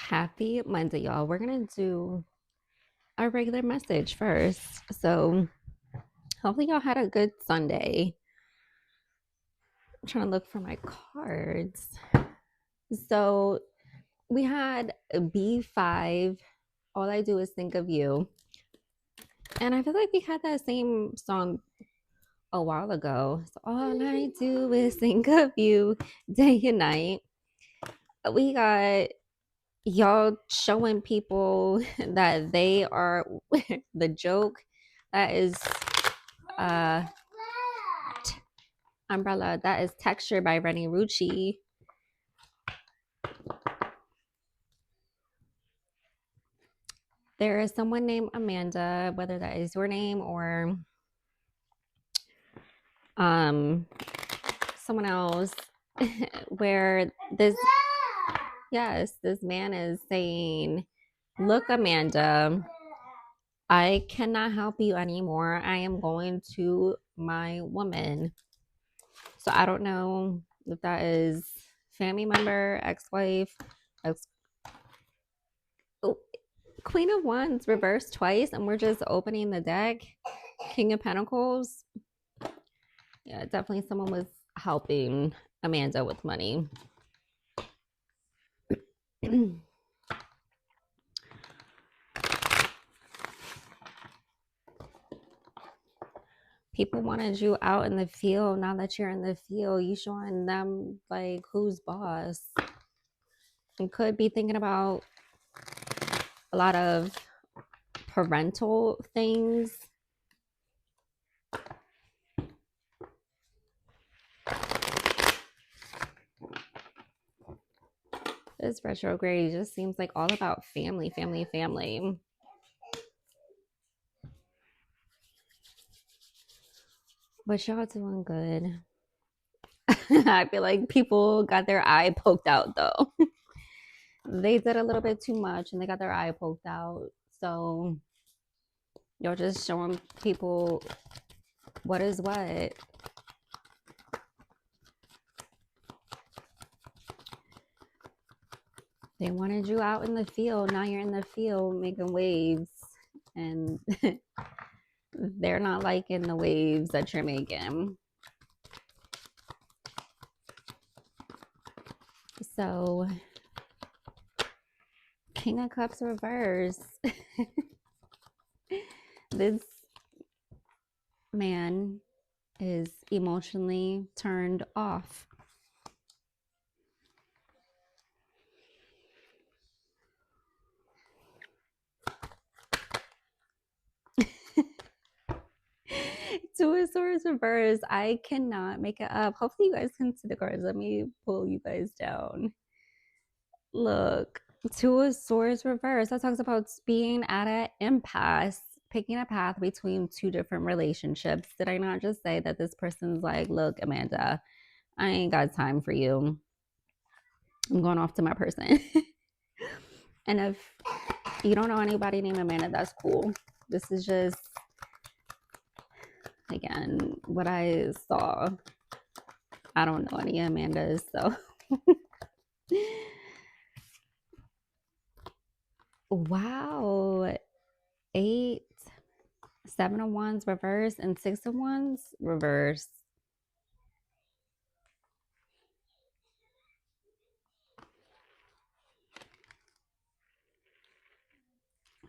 Happy Monday, y'all. We're going to do our regular message first. So, hopefully, y'all had a good Sunday. I'm trying to look for my cards. So, we had B5. All I do is think of you. And I feel like we had that same song a while ago. So, all I do is think of you day and night. We got y'all showing people that they are the joke. That is umbrella. That is Texture by Rennie Rucci. There is someone named Amanda, whether that is your name or someone else, where this man is saying, look, Amanda, I cannot help you anymore. I am going to my woman. So I don't know if that is family member, ex-wife, ex- oh, Queen of Wands reversed twice, and we're just opening the deck. King of Pentacles. Yeah, definitely someone was helping Amanda with money. People wanted you out in the field. Now that you're in the field, you showing them like who's boss. You could be thinking about a lot of parental things. This retrograde just seems like all about family, family, family. But y'all doing good. I feel like people got their eye poked out though. They did a little bit too much and they got their eye poked out. So you're just showing people what is what. They wanted you out in the field. Now you're in the field making waves. And they're not liking the waves that you're making. So, King of Cups reverse. This man is emotionally turned off. Two of Swords reverse. I cannot make it up. Hopefully you guys can see the cards. Let me pull you guys down. Look, Two of Swords reverse. That talks about being at an impasse, picking a path between two different relationships. Did I not just say that this person's like, look, Amanda, I ain't got time for you. I'm going off to my person. And if you don't know anybody named Amanda, that's cool. This is just, again, what I saw. I don't know any Amandas, so. Wow. 8, 7 of Wands reverse, and 6 of Wands reverse.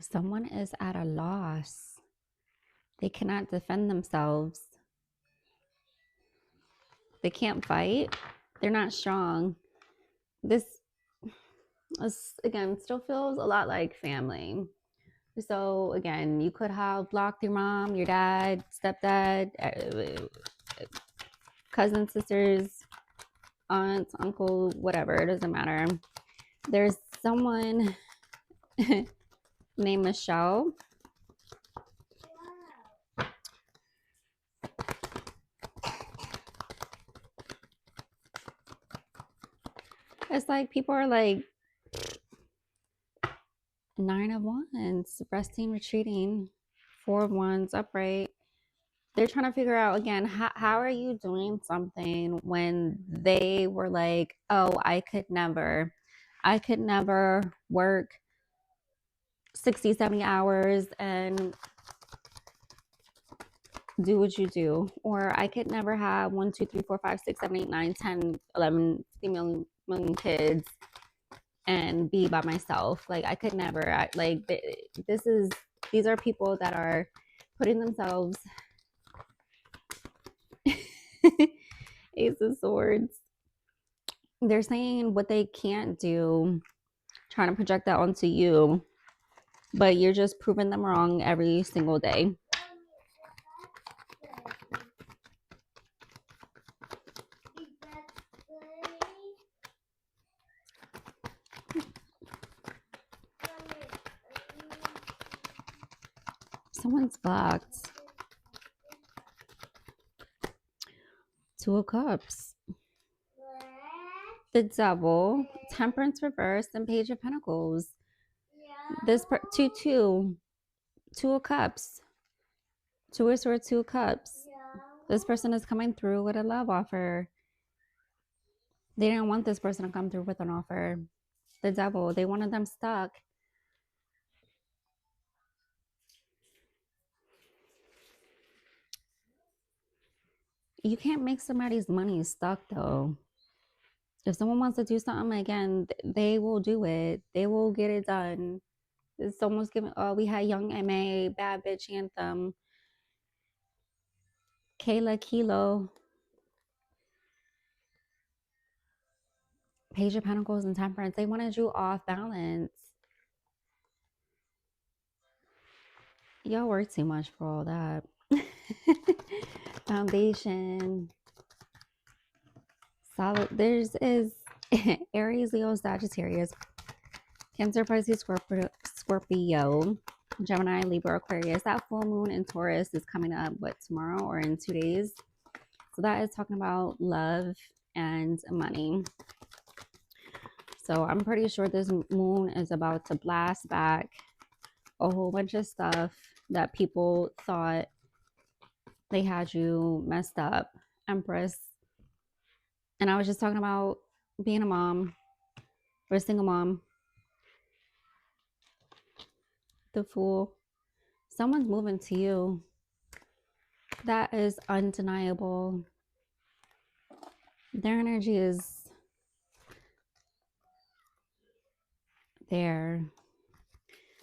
Someone is at a loss. They cannot defend themselves. They can't fight. They're not strong. This again still feels a lot like family. So again, you could have blocked your mom, your dad, stepdad, cousins, sisters, aunts, uncle, whatever. It doesn't matter. There's someone named Michelle. It's like people are like 9 of Wands, resting, retreating, 4 of Wands, upright. They're trying to figure out again, how are you doing something when they were like, oh, I could never. I could never work 60, 70 hours and do what you do. Or I could never have 1, 2, 3, 4, 5, 6, 7, 8, 9, 10, 11, 50 million kids and be by myself. Like I could never. These are people that are putting themselves Ace of Swords. They're saying what they can't do, trying to project that onto you, but you're just proving them wrong every single day. Someone's blocked. Two of Cups. The Devil, Temperance reversed, and Page of Pentacles. This Two of Cups. Two of Swords, Two of Cups. This person is coming through with a love offer. They didn't want this person to come through with an offer. The Devil, they wanted them stuck. You can't make somebody's money stuck though. If someone wants to do something again, they will do it. They will get it done. Someone's giving. Oh, we had Young Ma, Bad Bitch Anthem, Kayla Kilo, Page of Pentacles, and Temperance. They wanted you off balance. Y'all work too much for all that. Foundation. Solid. There's is Aries, Leo, Sagittarius, Cancer, Pisces, Scorpio, Gemini, Libra, Aquarius. That full moon in Taurus is coming up, tomorrow or in 2 days? So that is talking about love and money. So I'm pretty sure this moon is about to blast back a whole bunch of stuff that people thought they had you messed up. Empress. And I was just talking about being a mom or a single mom. The Fool. Someone's moving to you. That is undeniable. Their energy is there.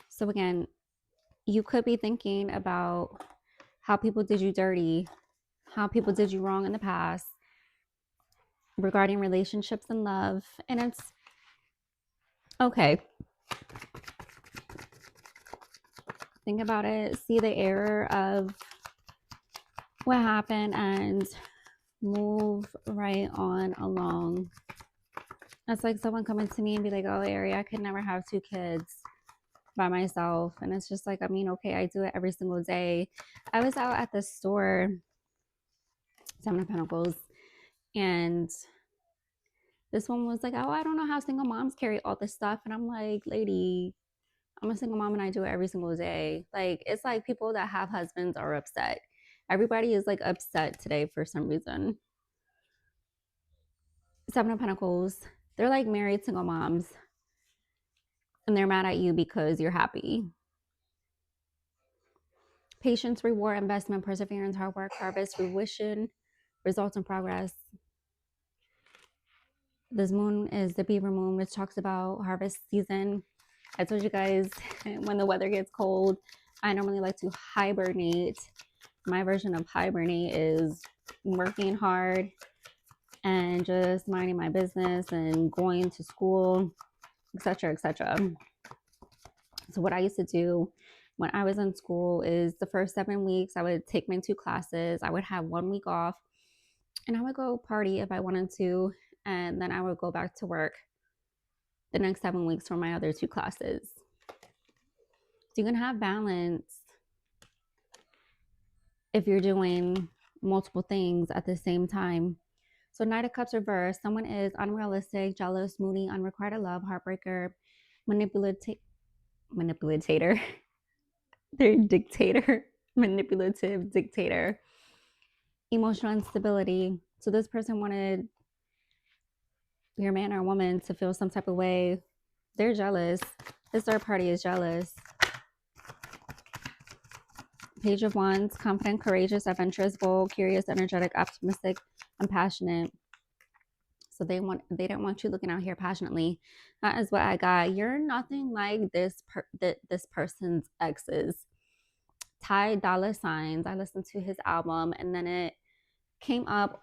So again, you could be thinking about how people did you dirty, how people did you wrong in the past regarding relationships and love. And it's okay. Think about it. See the error of what happened and move right on along. That's like someone coming to me and be like, oh, Ari, I could never have 2 kids by myself. And it's just like, I mean, okay, I do it every single day. I was out at the store, 7 of Pentacles, and this one was like, oh, I don't know how single moms carry all this stuff. And I'm like, lady, I'm a single mom and I do it every single day. Like, it's like people that have husbands are upset. Everybody is like upset today for some reason. 7 of Pentacles, they're like married single moms and they're mad at you because you're happy. Patience, reward, investment, perseverance, hard work, harvest, fruition, results, and progress. This moon is the beaver moon, which talks about harvest season. I told you guys when the weather gets cold, I normally like to hibernate. My version of hibernate is working hard and just minding my business and going to school, etc., etc. So what I used to do when I was in school is the first 7 weeks, I would take my 2 classes. I would have 1 week off and I would go party if I wanted to. And then I would go back to work the next 7 weeks for my other 2 classes. So you can have balance if you're doing multiple things at the same time. So Knight of Cups reversed. Someone is unrealistic, jealous, moody, unrequited love, heartbreaker, manipulator. They're dictator, manipulative dictator, emotional instability. So this person wanted your man or woman to feel some type of way. They're jealous. This third party is jealous. Page of Wands, confident, courageous, adventurous, bold, curious, energetic, optimistic, and passionate. So they don't want you looking out here passionately. That is what I got. You're nothing like this person's exes. Ty Dolla Signs. I listened to his album and then it came up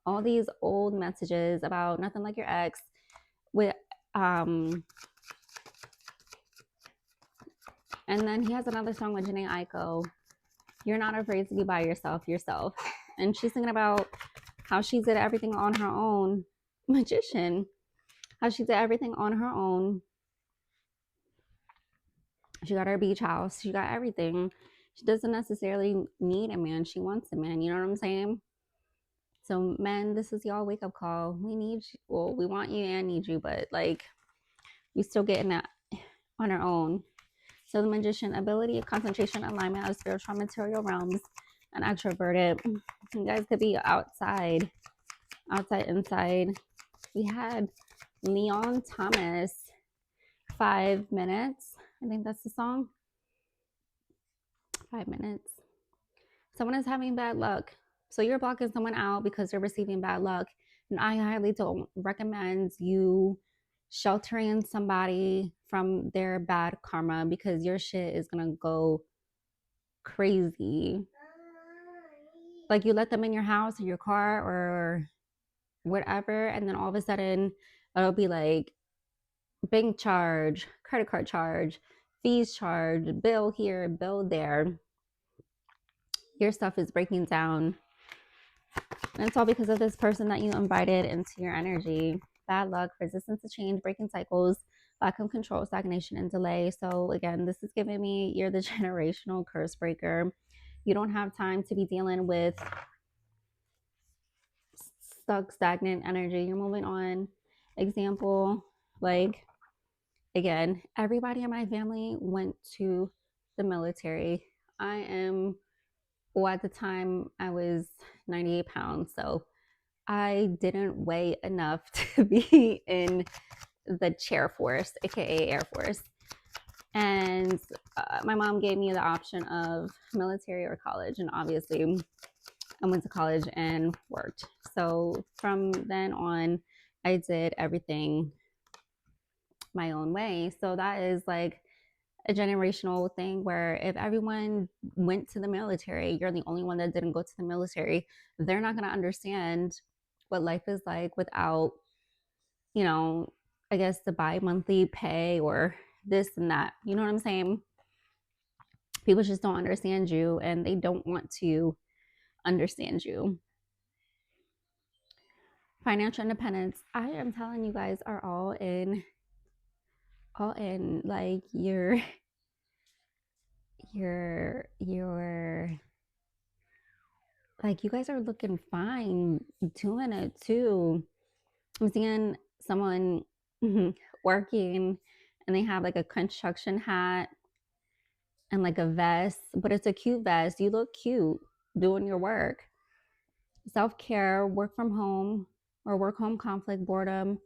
all these old messages about nothing like your ex with and then he has another song with Janae Aiko. You're not afraid to be by yourself. And she's singing about how she did everything on her own. Magician. How she did everything on her own. She got her beach house. She got everything. She doesn't necessarily need a man. She wants a man. You know what I'm saying? So, men, this is y'all wake up call. We need you. Well, we want you and need you, but like, we still getting that on our own. So, the magician, ability, concentration, alignment of spiritual material realms, and extroverted. You guys could be outside, inside. We had Leon Thomas, 5 minutes. I think that's the song. 5 minutes. Someone is having bad luck. So you're blocking someone out because they're receiving bad luck. And I highly don't recommend you sheltering somebody from their bad karma because your shit is going to go crazy. Like you let them in your house or your car or whatever, and then all of a sudden it'll be like bank charge, credit card charge, fees charge, bill here, bill there. Your stuff is breaking down. And it's all because of this person that you invited into your energy. Bad luck, resistance to change, breaking cycles, lack of control, stagnation, and delay. So again, this is giving me you're the generational curse breaker. You don't have time to be dealing with stuck, stagnant energy. You're moving on. Example, like again, everybody in my family went to the military. I am, well, at the time I was 98 pounds. So I didn't weigh enough to be in the chair force, aka Air Force. And my mom gave me the option of military or college. And obviously, I went to college and worked. So from then on, I did everything my own way. So that is like a generational thing where if everyone went to the military, you're the only one that didn't go to the military, they're not going to understand what life is like without, you know, I guess the bi-monthly pay or this and that. You know what I'm saying? People just don't understand you and they don't want to understand you. Financial independence. I am telling you guys are all in like you're like you guys are looking fine doing it too. I'm seeing someone working and they have like a construction hat and like a vest, but it's a cute vest. You look cute doing your work. Self-care, work from home or work home conflict, boredom,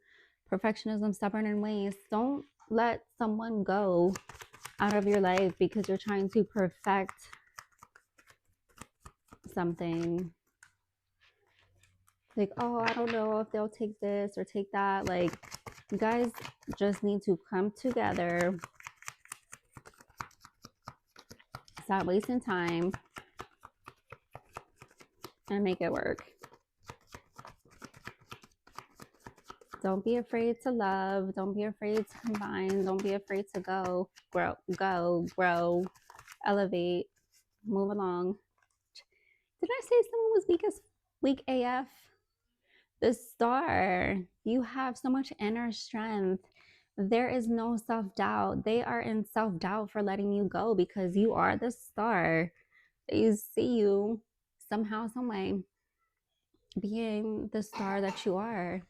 perfectionism, stubborn and waste. Don't let someone go out of your life because you're trying to perfect something. Like, oh, I don't know if they'll take this or take that. Like, you guys just need to come together, stop wasting time, and make it work. Don't be afraid to love. Don't be afraid to combine. Don't be afraid to go, grow, elevate, move along. Did I say someone was weak AF? The star. You have so much inner strength. There is no self-doubt. They are in self-doubt for letting you go because you are the star. They see you somehow, some way being the star that you are.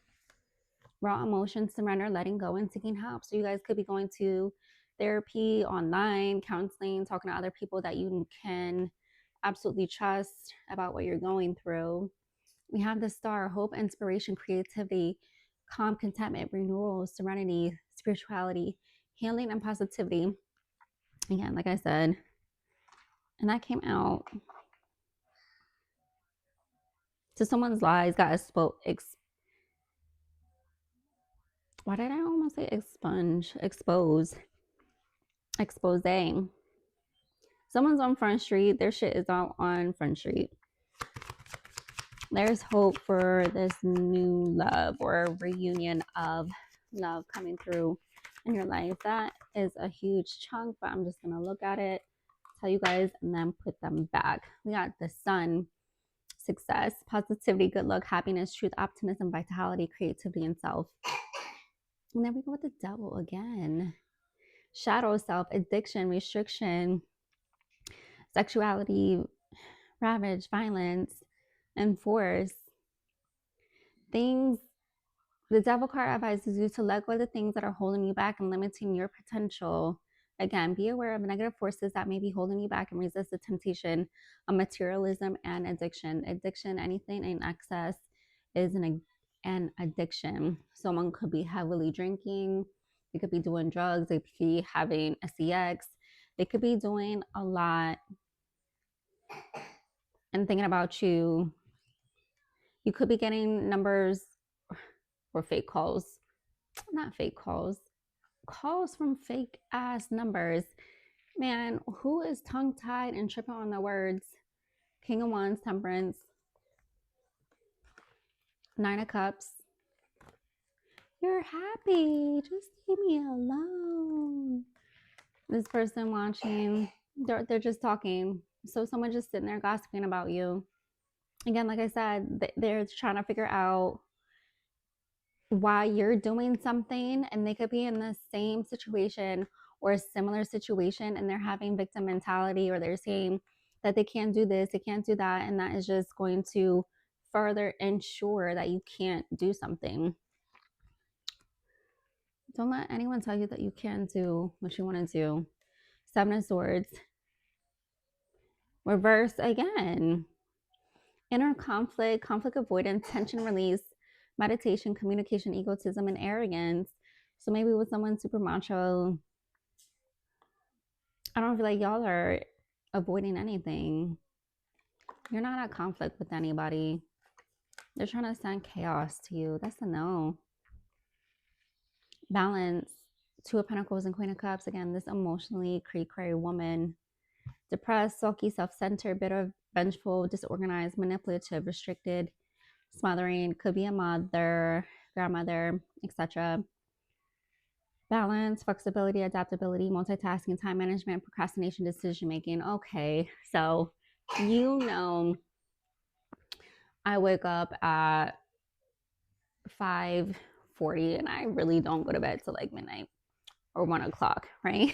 Raw emotion, surrender, letting go, and seeking help. So you guys could be going to therapy, online, counseling, talking to other people that you can absolutely trust about what you're going through. We have the star, hope, inspiration, creativity. calm, contentment, renewal, serenity, spirituality, healing, and positivity. Again, like I said, and that came out. So someone's lies got why did I almost say exposing. Someone's on Front Street. Their shit is all on Front Street. There's hope for this new love or a reunion of love coming through in your life. That is a huge chunk, but I'm just going to look at it, tell you guys, and then put them back. We got the sun, success, positivity, good luck, happiness, truth, optimism, vitality, creativity, and self. And then we go with the devil again. Shadow self, addiction, restriction, sexuality, ravage, violence, and force. Things, the devil card advises you to let go of the things that are holding you back and limiting your potential. Again, be aware of negative forces that may be holding you back and resist the temptation of materialism and addiction. Addiction, anything in excess, is an addiction. Someone could be heavily drinking, they could be doing drugs, they could be having sex, they could be doing a lot and thinking about you. You could be getting numbers or fake calls, not fake calls from fake ass numbers. Man, who is tongue tied and tripping on the words? King of Wands, Temperance, Nine of Cups. You're happy. Just leave me alone. This person watching, they're just talking. So someone just sitting there gossiping about you. Again, like I said, they're trying to figure out why you're doing something, and they could be in the same situation or a similar situation, and they're having victim mentality, or they're saying that they can't do this, they can't do that, and that is just going to further ensure that you can't do something. Don't let anyone tell you that you can't do what you want to do. Seven of Swords. Reverse again. Inner conflict avoidance, tension release, meditation, communication, egotism, and arrogance. So maybe with someone super macho, I don't feel like y'all are avoiding anything. You're not at conflict with anybody. They're trying to send chaos to you. That's a no. Balance. Two of Pentacles and Queen of Cups. Again, this emotionally cray woman. Depressed, sulky, self-centered, bitter, vengeful, disorganized, manipulative, restricted, smothering. Could be a mother, grandmother, etc. Balance, flexibility, adaptability, multitasking, time management, procrastination, decision making. Okay, so you know, I wake up at 5:40 and I really don't go to bed till like midnight or 1 o'clock, right?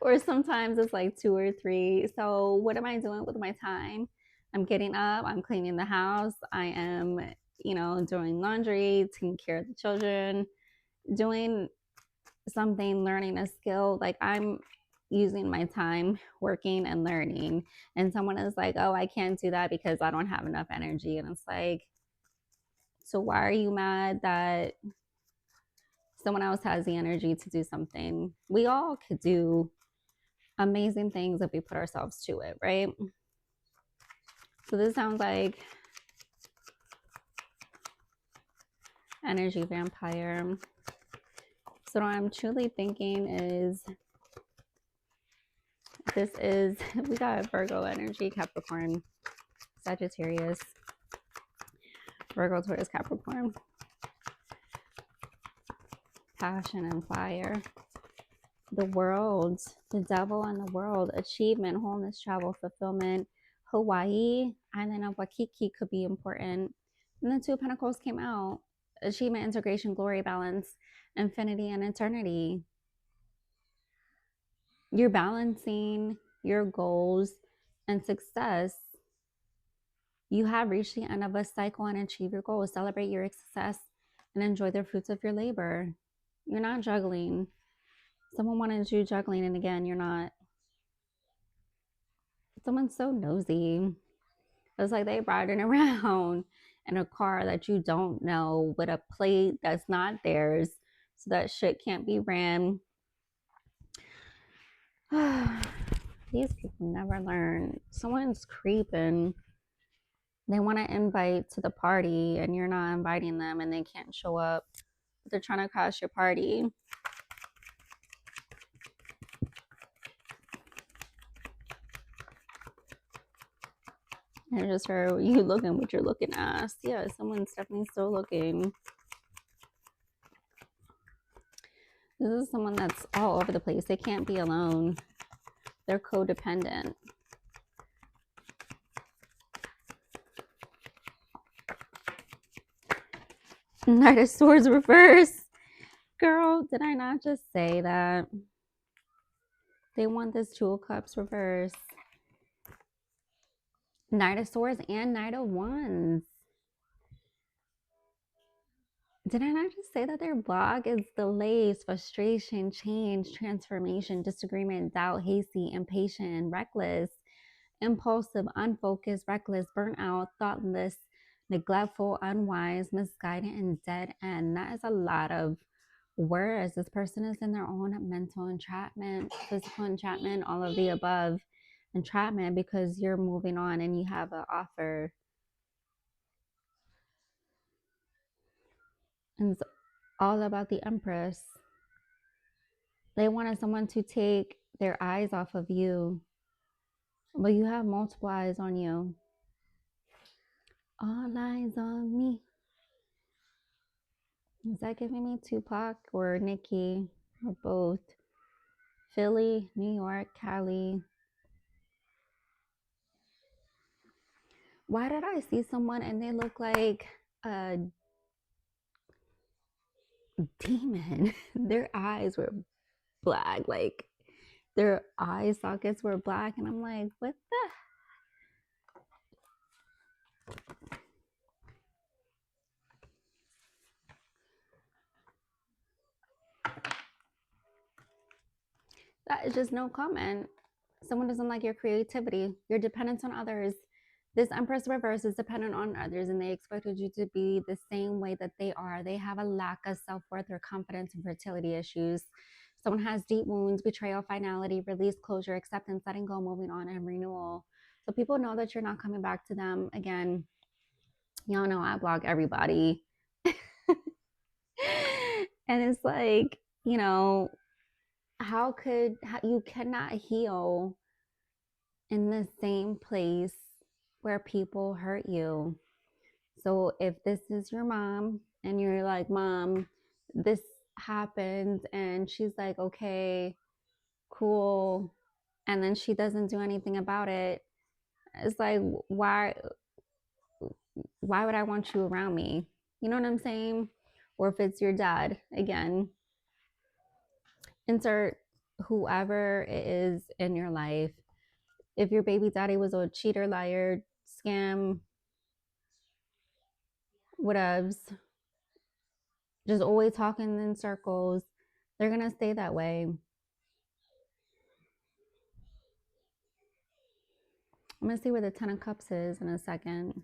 Or sometimes it's like 2 or 3. So what am I doing with my time? I'm getting up, I'm cleaning the house, I am, doing laundry, taking care of the children, doing something, learning a skill. Like I'm using my time working and learning. And someone is like, oh, I can't do that because I don't have enough energy. And it's like, so why are you mad that someone else has the energy to do something? We all could do amazing things if we put ourselves to it, right? So this sounds like energy vampire. So what I'm truly thinking is we got Virgo energy, Capricorn, Sagittarius, Virgo, Taurus, Capricorn, passion and fire. The world, the devil and the world, achievement, wholeness, travel, fulfillment. Hawaii, island of Waikiki could be important. And the Two of Pentacles came out. Achievement, integration, glory, balance, infinity, and eternity. You're balancing your goals and success. You have reached the end of a cycle and achieve your goals. Celebrate your success and enjoy the fruits of your labor. You're not juggling. Someone wanted you juggling, and again, you're not. Someone's so nosy. It's like they brought it around in a car that you don't know with a plate that's not theirs. So that shit can't be ran. These people never learn. Someone's creeping. They want to invite to the party and you're not inviting them and they can't show up. They're trying to crash your party. I just heard you looking what you're looking at. Yeah, someone's definitely still looking. This is someone that's all over the place. They can't be alone. They're codependent. Knight of Swords reverse. Girl, did I not just say that? They want this Two of Cups reverse. Knight of Swords and Knight of Wands. Did I not just say that their block is delays, frustration, change, transformation, disagreement, doubt, hasty, impatient, reckless, impulsive, unfocused, reckless, burnt out, thoughtless, neglectful, unwise, misguided, and dead end? That is a lot of words. This person is in their own mental entrapment, physical entrapment, all of the above entrapment because you're moving on and you have an offer. And it's all about the Empress. They wanted someone to take their eyes off of you, but you have multiple eyes on you. All eyes on me. Is that giving me Tupac or Nicki or both? Philly, New York, Cali. Why did I see someone and they look like a demon? Their eyes were black, like their eye sockets were black, and I'm like, what the? That is just no comment. Someone doesn't like your creativity, your dependence on others. This Empress reverse is dependent on others and they expected you to be the same way that they are. They have a lack of self-worth or confidence and fertility issues. Someone has deep wounds, betrayal, finality, release, closure, acceptance, letting go, moving on, and renewal. So people know that you're not coming back to them again. Y'all know I block everybody. And it's like, you know, how you cannot heal in the same place where people hurt you. So if this is your mom and you're like, Mom, this happened, and she's like, okay, cool, and then she doesn't do anything about it, it's like, why would I want you around me? You know what I'm saying? Or if it's your dad, again, insert whoever it is in your life. If your baby daddy was a cheater, liar, scam, whatevs, just always talking in circles, they're going to stay that way. I'm going to see where the Ten of Cups is in a second.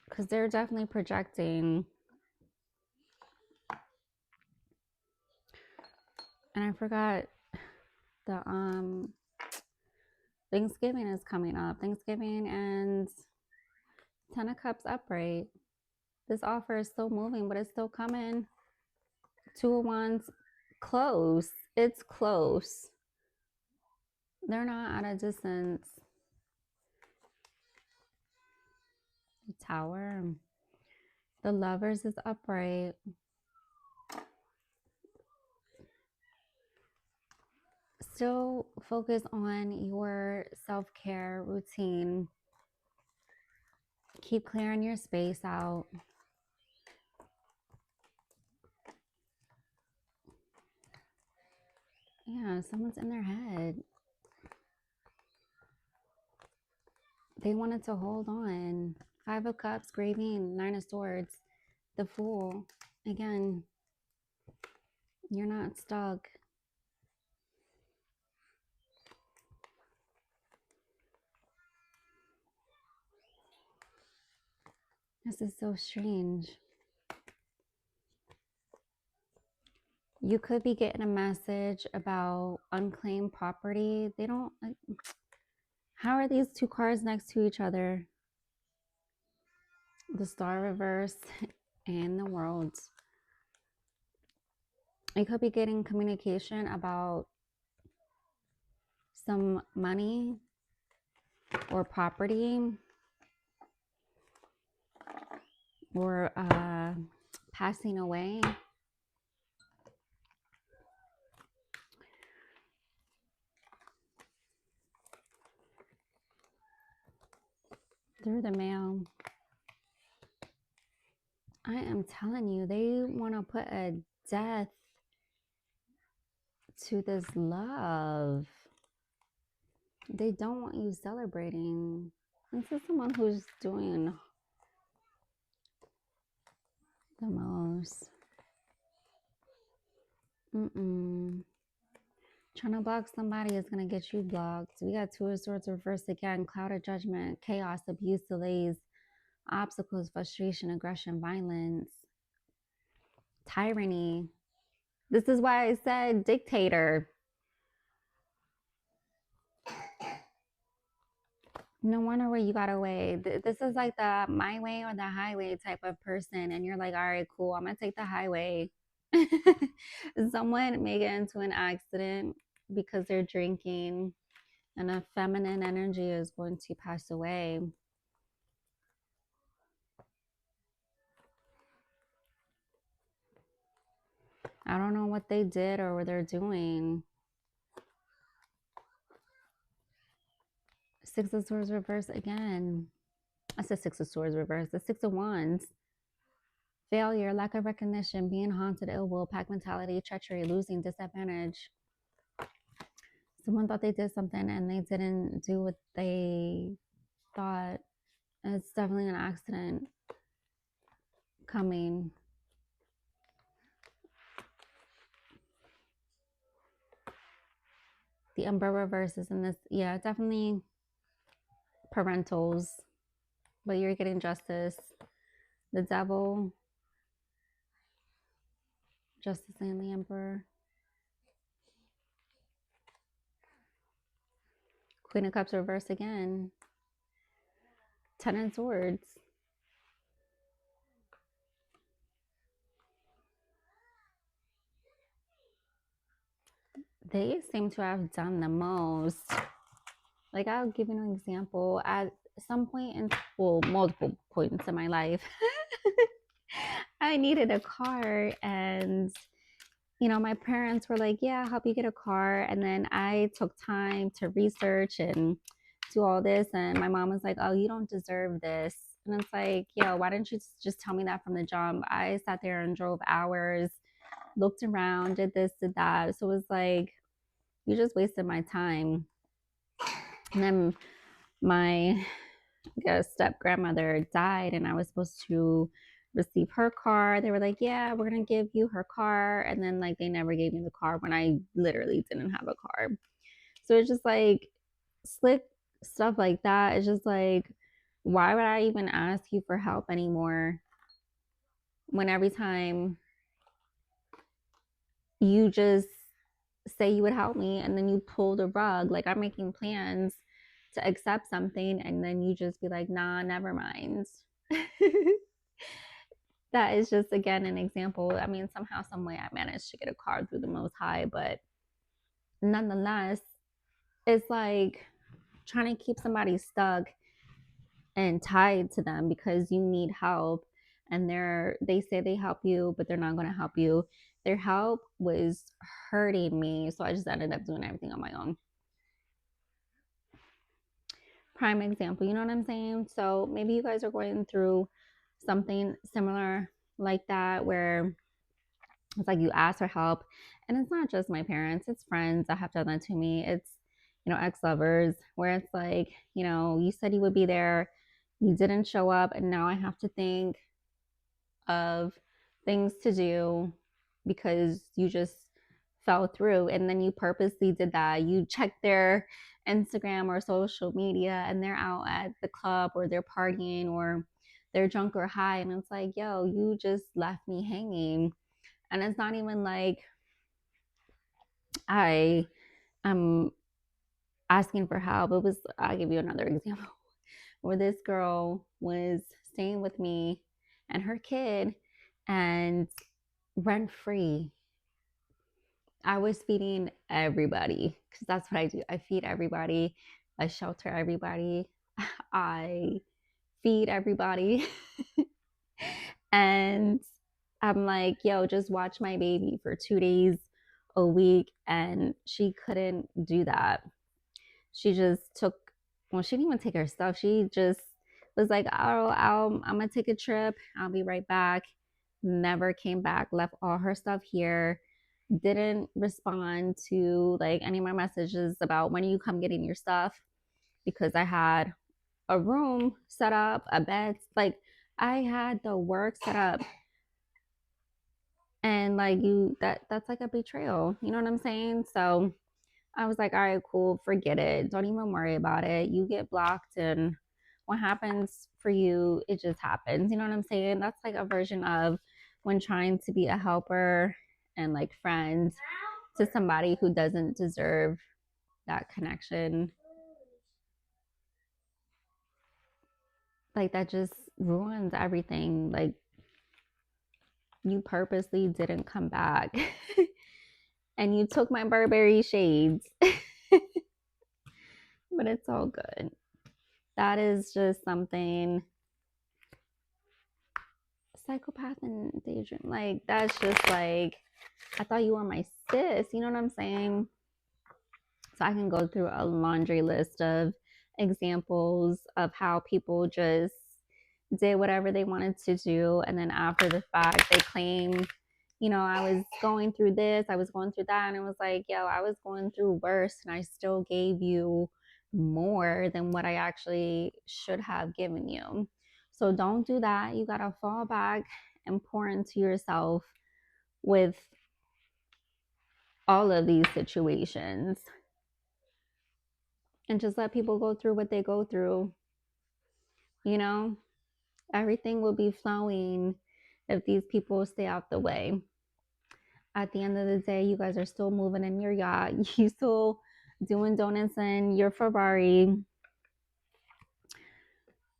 Because they're definitely projecting. And I forgot the Thanksgiving is coming up. Thanksgiving and Ten of Cups upright. This offer is still moving, but it's still coming. Two of Wands, close. It's close. They're not at a distance. The Tower. The Lovers is upright. Still focus on your self-care routine. Keep clearing your space out. Yeah, someone's in their head. They wanted to hold on. Five of Cups, Grieving, Nine of Swords, the Fool. Again, you're not stuck. This is so strange. You could be getting a message about unclaimed property. They don't, like, how are these two cards next to each other? The Star reverse and the World. You could be getting communication about some money or property or passing away. Through the mail. I am telling you, they want to put a death to this love. They don't want you celebrating. This is someone who's doing the most. Trying to block somebody is going to get you blocked. We got Two of Swords reversed again. Cloud of judgment, chaos, abuse, delays, obstacles, frustration, aggression, violence, tyranny. This is why I said dictator. No wonder where you got away. This is like the my way or the highway type of person. And you're like, all right, cool. I'm going to take the highway. Someone may get into an accident because they're drinking, and a feminine energy is going to pass away. I don't know what they did or what they're doing. Six of Swords reverse again. I said Six of Swords reverse. The Six of Wands. Failure, lack of recognition, being haunted, ill will, pack mentality, treachery, losing, disadvantage. Someone thought they did something and they didn't do what they thought. It's definitely an accident coming. The Emperor reverse is in this. Yeah, definitely parentals, but you're getting justice. The Devil, Justice and the Emperor. Queen of Cups reverse again. Ten of Swords. They seem to have done the most. Like, I'll give you an example. At some point in, well, multiple points in my life, I needed a car, and you know, my parents were like, yeah, I'll help you get a car. And then I took time to research and do all this, and my mom was like, oh, you don't deserve this. And it's like, yo, why didn't you just tell me that from the jump? I sat there and drove hours, looked around, did this, did that. So it was like, you just wasted my time. And then my step grandmother died, and I was supposed to receive her car. They were like, yeah, we're gonna give you her car. And then like they never gave me the car when I literally didn't have a car. So it's just like slick stuff like that. It's just like, why would I even ask you for help anymore when every time you just say you would help me and then you pull the rug? Like, I'm making plans to accept something and then you just be like, nah, never mind. That is just, again, an example. I mean, somehow, some way I managed to get a car through the Most High, but nonetheless, it's like trying to keep somebody stuck and tied to them because you need help, and they say they help you, but they're not going to help you. Their help was hurting me, so I just ended up doing everything on my own. Prime example, you know what I'm saying? So maybe you guys are going through something similar like that, where it's like you ask for help, and it's not just my parents, it's friends that have done that to me. It's, you know, ex-lovers, where it's like, you know, you said you would be there, you didn't show up, and now I have to think of things to do because you just fell through. And then you purposely did that. You checked their Instagram or social media and they're out at the club or they're partying or they're drunk or high, and it's like, yo, you just left me hanging. And it's not even like I am asking for help. It was, I'll give you another example where this girl was staying with me and her kid, and rent free. I was feeding everybody because that's what I do. I feed everybody, I shelter everybody, I feed everybody. And I'm like, yo, just watch my baby for 2 days a week. And she couldn't do that. She just took, well, she didn't even take her stuff. She just was like, oh, I'm going to take a trip. I'll be right back. Never came back, left all her stuff here. Didn't respond to like any of my messages about when you come getting your stuff, because I had a room set up, a bed, like I had the work set up. And like that's like a betrayal. You know what I'm saying? So I was like, all right, cool, forget it. Don't even worry about it. You get blocked, and what happens for you, it just happens. You know what I'm saying? That's like a version of when trying to be a helper and like friend to somebody who doesn't deserve that connection. Like that just ruins everything. Like you purposely didn't come back and you took my Burberry shades. But it's all good. That is just something psychopath and daydream. Like that's just like, I thought you were my sis. You know what I'm saying? So I can go through a laundry list of examples of how people just did whatever they wanted to do, and then after the fact they claim, you know, I was going through this, I was going through that, and it was like, yo, I was going through worse, and I still gave you more than what I actually should have given you. So don't do that. You gotta fall back and pour into yourself with all of these situations, and just let people go through what they go through. You know, everything will be flowing if these people stay out the way. At the end of the day, you guys are still moving in your yacht. You still doing donuts in your Ferrari.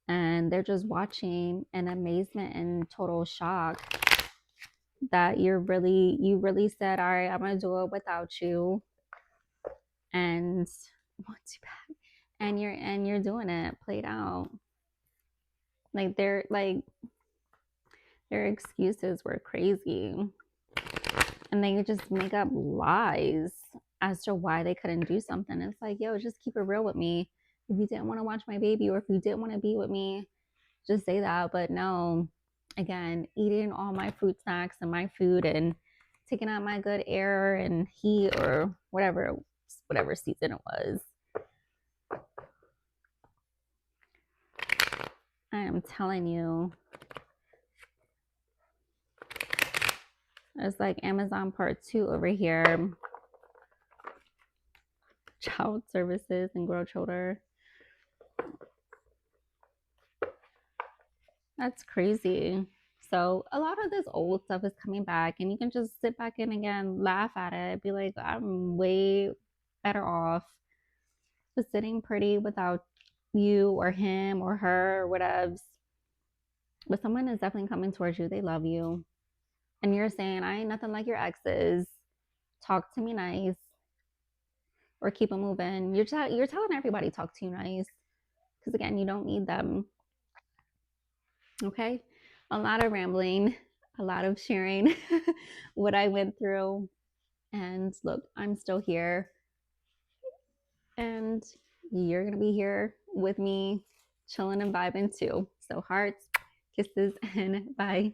And they're just watching in amazement and total shock that you really said, all right, I'm gonna do it without you. And what's too bad? And you're doing it played out. Like their excuses were crazy. And they just make up lies as to why they couldn't do something. It's like, yo, just keep it real with me. If you didn't want to watch my baby, or if you didn't want to be with me, just say that. But no, again, eating all my fruit snacks and my food and taking out my good air and heat or whatever season it was. I am telling you, it's like Amazon part 2 over here. Child services and grow children. That's crazy. So a lot of this old stuff is coming back, and you can just sit back in again, laugh at it, be like, I'm way better off just sitting pretty without you or him or her or whatever. But someone is definitely coming towards you. They love you. And you're saying, I ain't nothing like your exes. Talk to me nice or keep it moving. You're telling everybody talk to you nice, because again, you don't need them. Okay? A lot of rambling, a lot of sharing what I went through. And look, I'm still here. And you're going to be here with me, chilling and vibing too. So, hearts, kisses, and bye.